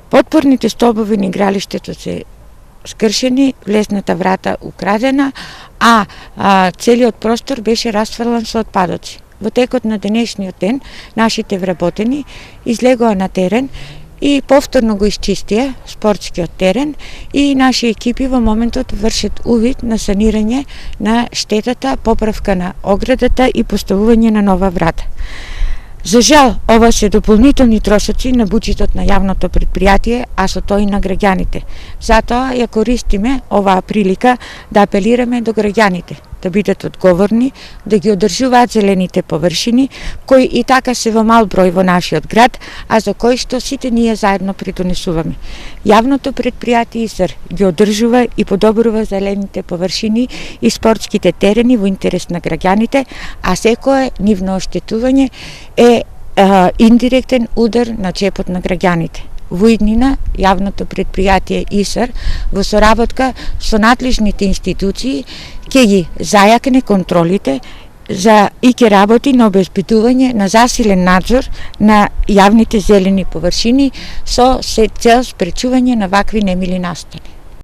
Подпорните столбови на игралиштето се скршени, влезната врата украдена, а целиот простор беше расфрлан со отпадоци. Во текот на денешниот ден, нашите вработени излегоа на терен и повторно го изчистија спортскиот терен и наши екипи во моментот вршат увид на санирање на штетата, поправка на оградата и поставување на нова врата. За жал, ова се дополнителни трошоци на буџетот на јавното предпријатие, а со тој и на граѓаните. Затоа ја користиме оваа прилика да апелираме до граѓаните, да бидат одговорни, да ги одржуваат зелените површини, кои и така се во мал број во нашиот град, а за кои што сите ние заедно придонесуваме. Јавното предпријатие ИСР ги одржува и подобрува зелените површини и спортските терени во интерес на граѓаните, а секое нивно оштетување е индиректен удар на чепот на граѓаните. Во иднина, јавното предпријатие ИСР во соработка со надлежните институции ќе ги зајакне контролите и ќе работи на обезбедување на засилен надзор на јавните зелени површини со цел спречување на вакви немили настани.